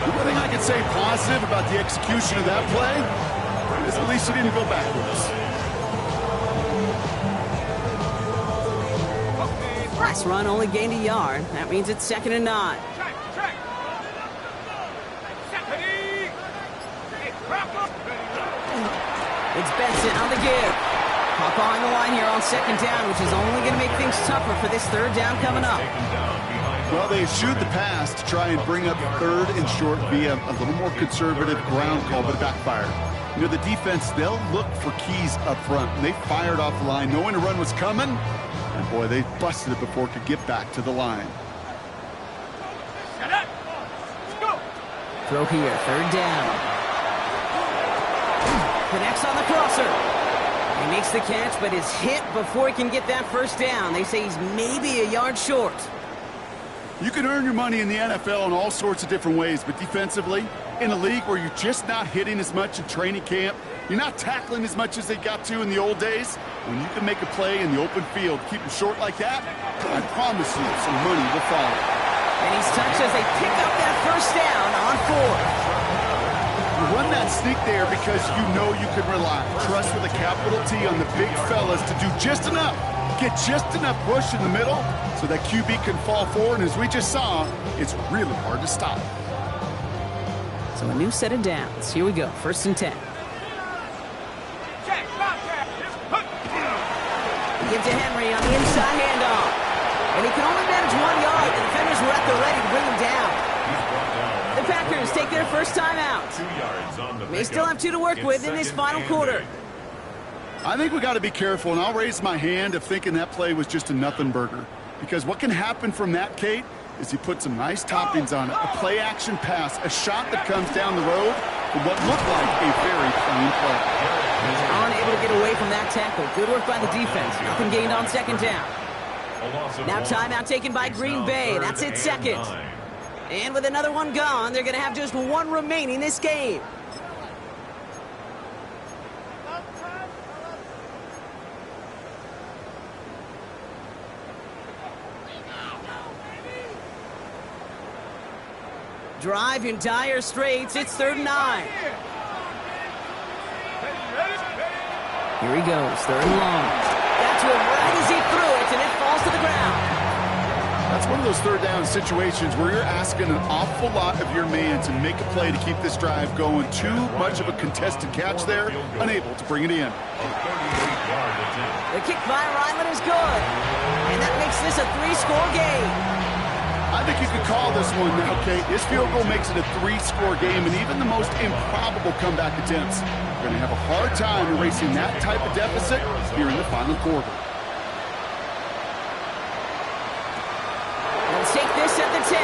The thing I can say positive about the execution of that play is at least he didn't go backwards. Last run only gained a yard. That means it's 2nd and 9. It's Benson on the give. Hop on the line here on 2nd down, which is only going to make things tougher for this 3rd down coming up. Well, they eschewed the pass to try and bring up 3rd and short via a little more conservative ground call, but it backfired. You know, the defense, they'll look for keys up front. They fired off the line knowing a run was coming. And boy, they busted it before it could get back to the line. Throw here, 3rd down. Connects on the crosser. He makes the catch, but is hit before he can get that 1st down. They say he's maybe a yard short. You can earn your money in the NFL in all sorts of different ways, but defensively, in a league where you're just not hitting as much in training camp, you're not tackling as much as they got to in the old days, when you can make a play in the open field, keep them short like that, I promise you some money will follow. And he's touched as they pick up that 1st down on 4. You run that sneak there because you know you can rely. Trust with a capital T on the big fellas to do just enough. Get just enough push in the middle so that QB can fall forward. And as we just saw, it's really hard to stop. So a new set of downs. Here we go. 1st and 10. Give to Henry on the inside handoff. And he can only manage 1 yard. The defenders were at the ready to bring him down. The Packers take their 1st time out. They still have 2 to work with in this final quarter. I think we got to be careful, and I'll raise my hand of thinking that play was just a nothing burger. Because what can happen from that, Kate, is he put some nice toppings on it. A play-action pass, a shot that comes down the road for what looked like a very plain play. He's unable to get away from that tackle. Good work by the defense. Nothing gained on 2nd down. Now timeout taken by Green Bay. That's it, 2nd. And with another one gone, they're going to have just 1 remaining this game. Drive in dire straits. It's 3rd and 9. Here he goes, 3rd and long. Got to him right as he threw it, and it falls to the ground. That's one of those 3rd down situations where you're asking an awful lot of your man to make a play to keep this drive going. Too much of a contested catch there, unable to bring it in. The kick by Ryland is good, and that makes this a 3-score game. I think you could call this one now, Kate. This field goal makes it a 3-score game, and even the most improbable comeback attempts are going to have a hard time erasing that type of deficit here in the final quarter. Let's take this at the 10.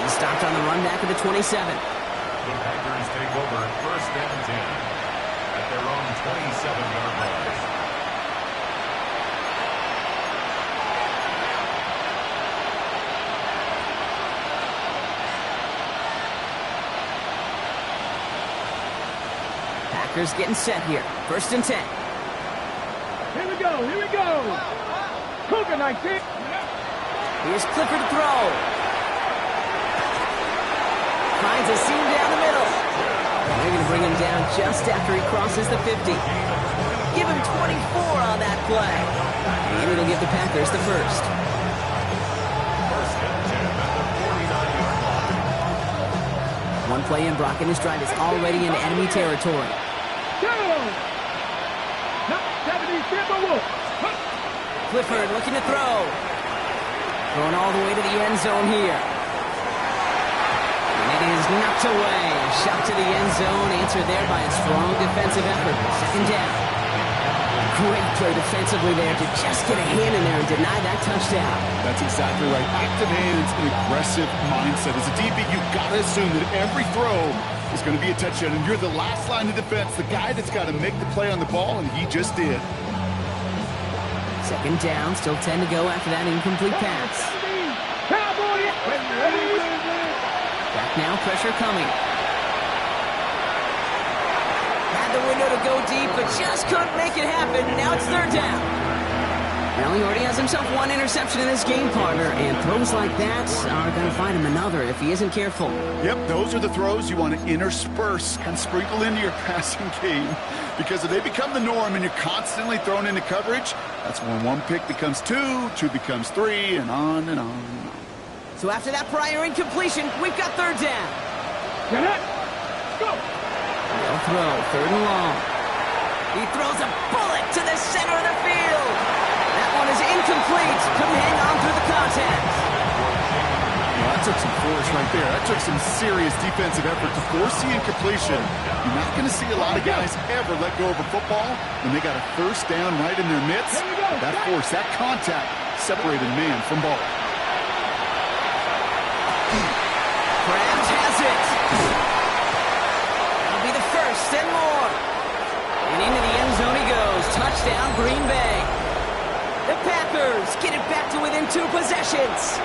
He stopped on the run back at the 27. The Packers take over 1st and 10 at their own 27-yard line. Packers getting set here. 1st and 10. Here we go, here we go. Cougar 19. Here's Clifford to throw. Finds a seam down the middle. They're going to bring him down just after he crosses the 50. Give him 24 on that play. And it'll give the Packers the 1st. 1st and 10 at the 49-yard line. One play in, Brock and his drive is already in enemy territory. Clifford looking to throw. Going all the way to the end zone here. And it is knocked away. Shot to the end zone. Answered there by a strong defensive effort. Second down. Great play defensively there to just get a hand in there and deny that touchdown. That's exactly right. Active hands and aggressive mindset. As a DB, you've got to assume that every throw is going to be a touchdown. And you're the last line of defense, the guy that's got to make the play on the ball, and he just did. Second down, still 10 to go after that incomplete pass. Back now, pressure coming. Had the window to go deep, but just couldn't make it happen. Now it's third down. Well, he already has himself one interception in this game, partner, and throws like that are going to find him another if he isn't careful. Yep, those are the throws you want to intersperse, kind of sprinkle into your passing game, because if they become the norm and you're constantly thrown into coverage, that's when one pick becomes two, two becomes three, and on and on and on. So after that prior incompletion, we've got third down. Get it. Go. They'll throw, third and long. He throws a bullet to the center of the field. That one is incomplete. Couldn't hang on through the contact. Well, that took some force right there. That took some serious defensive effort to force the incompletion. You're not going to see a lot of guys ever let go of a football when they got a first down right in their midst. That force, that contact, separated man from ball. Krabs has it. That'll be the first and more. And into the end zone he goes. Touchdown, Green Bay. The Packers get it back to within 2 possessions.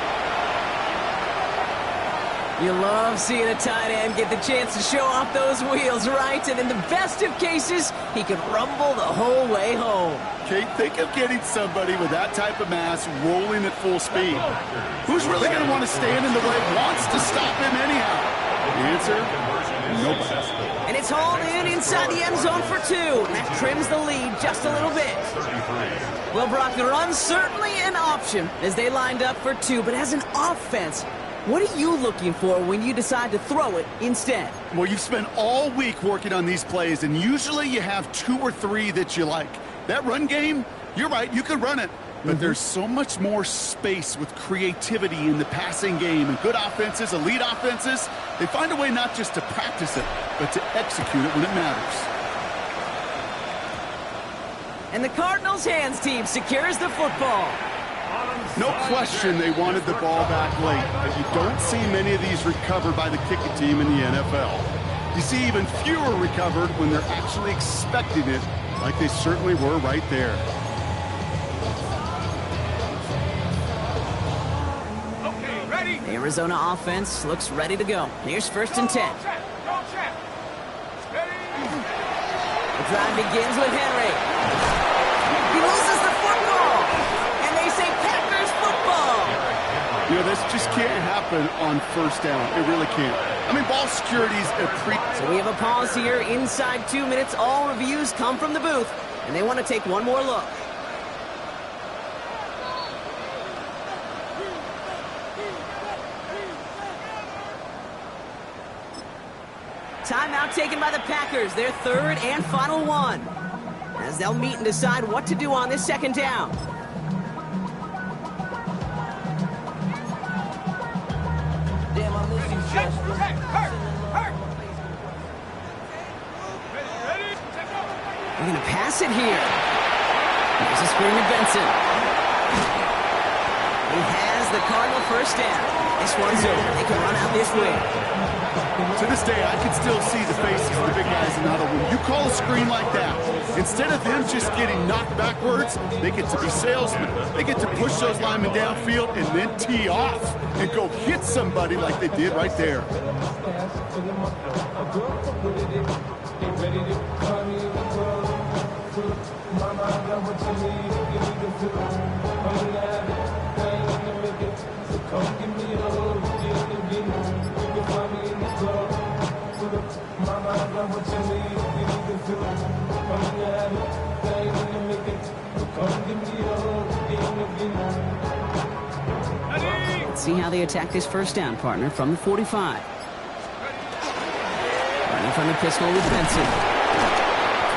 You love seeing a tight end get the chance to show off those wheels, right? And in the best of cases, he can rumble the whole way home. Kate, think of getting somebody with that type of mass rolling at full speed. Who's really going to want to stand in the way, wants to stop him anyhow? The answer, nobody. And it's hauled in inside the end zone for 2. And that trims the lead just a little bit. Well, Brock, the run's certainly an option as they lined up for 2. But as an offense, what are you looking for when you decide to throw it instead? Well, you've spent all week working on these plays, and usually you have 2 or 3 that you like. That run game, you're right, you can run it. But there's so much more space with creativity in the passing game. And good offenses, elite offenses, they find a way not just to practice it, but to execute it when it matters. And the Cardinals' hands team secures the football. No question they wanted the ball back late, but you don't see many of these recovered by the kicking team in the NFL. You see even fewer recovered when they're actually expecting it, like they certainly were right there. Okay, ready. The Arizona offense looks ready to go. Here's first and 10. Check. Go check. Steady. The drive begins with Henry. He loses the football. And they say Packers football. You know, this just can't happen on first down. It really can't. I mean, ball security's a So we have a pause here. Inside 2 minutes, all reviews come from the booth. And they want to take one more look. Timeout taken by the Packers, their third and final one, as they'll meet and decide what to do on this second down. Damn, I miss you, Check. Justin. Check. Hurt. Ready. Check up. We're going to pass it here. Here's a screen to Benson. He has the Cardinal first down. This one's over. They can run out this way. To this day, I can still see the faces of the big guys in the huddle. When you call a screen like that, instead of them just getting knocked backwards, they get to be salesmen. They get to push those linemen downfield and then tee off and go hit somebody like they did right there. Let's see how they attack this first down, partner, from the 45. Running from the pistol with Benson.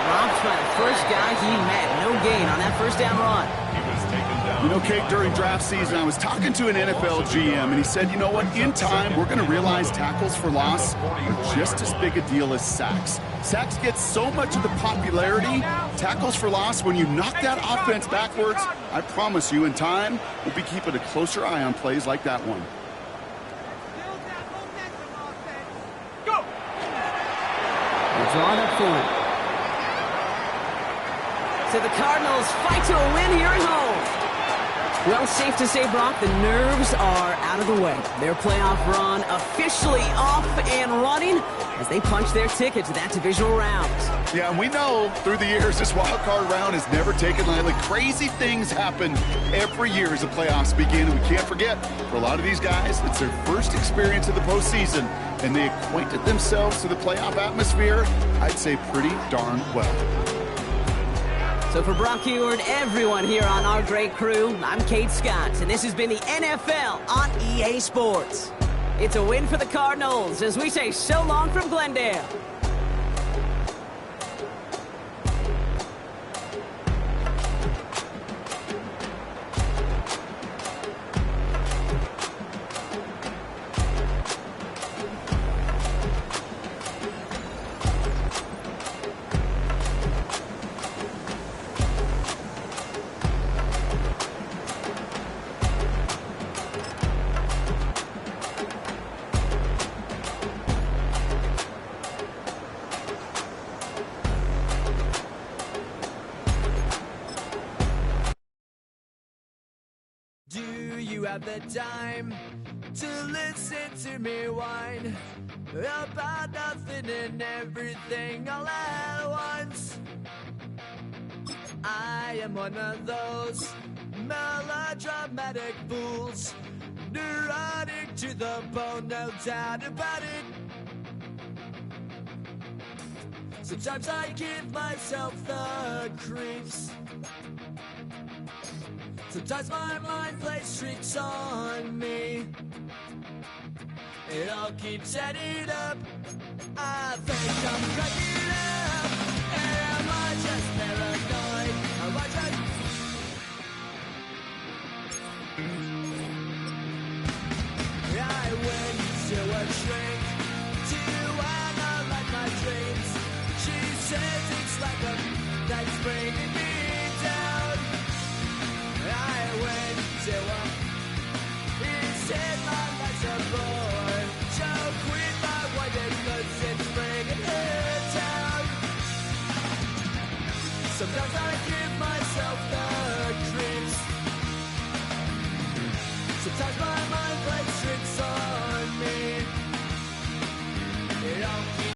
Dropped by the first guy he met. No gain on that first down run. He was taken down You know, Kate, during draft season, I was talking to an NFL GM, and he said, you know what, in time, we're going to realize tackles for loss are just as big a deal as sacks. Sacks get so much of the popularity. Tackles for loss, when you knock that offense backwards, I promise you, in time, we'll be keeping a closer eye on plays like that one. Go! They're drawn up for it. So the Cardinals fight to a win here at home. Well, safe to say, Brock, the nerves are out of the way. Their playoff run officially off and running as they punch their ticket to that divisional round. Yeah, and we know through the years this wild card round is never taken lightly. Crazy things happen every year as the playoffs begin. And we can't forget, for a lot of these guys, it's their first experience of the postseason, and they acquainted themselves to the playoff atmosphere, I'd say pretty darn well. So for Brock Huard, everyone here on our great crew, I'm Kate Scott, and this has been the NFL on EA Sports. It's a win for the Cardinals as we say so long from Glendale. Do you have the time to listen to me whine about nothing and everything all at once? I am one of those melodramatic fools, neurotic to the bone, no doubt about it. Sometimes I give myself the creeps. Sometimes my mind plays tricks on me. It all keeps adding up. I think I'm cracking up. Am I just paranoid? Am I just... I went to a shrink to analyze my dreams. She says it's like a that's bringing me down. I went to a he said my life's a bore. So quit my wife because it's bringing her down. Sometimes I give myself the creeps. Sometimes my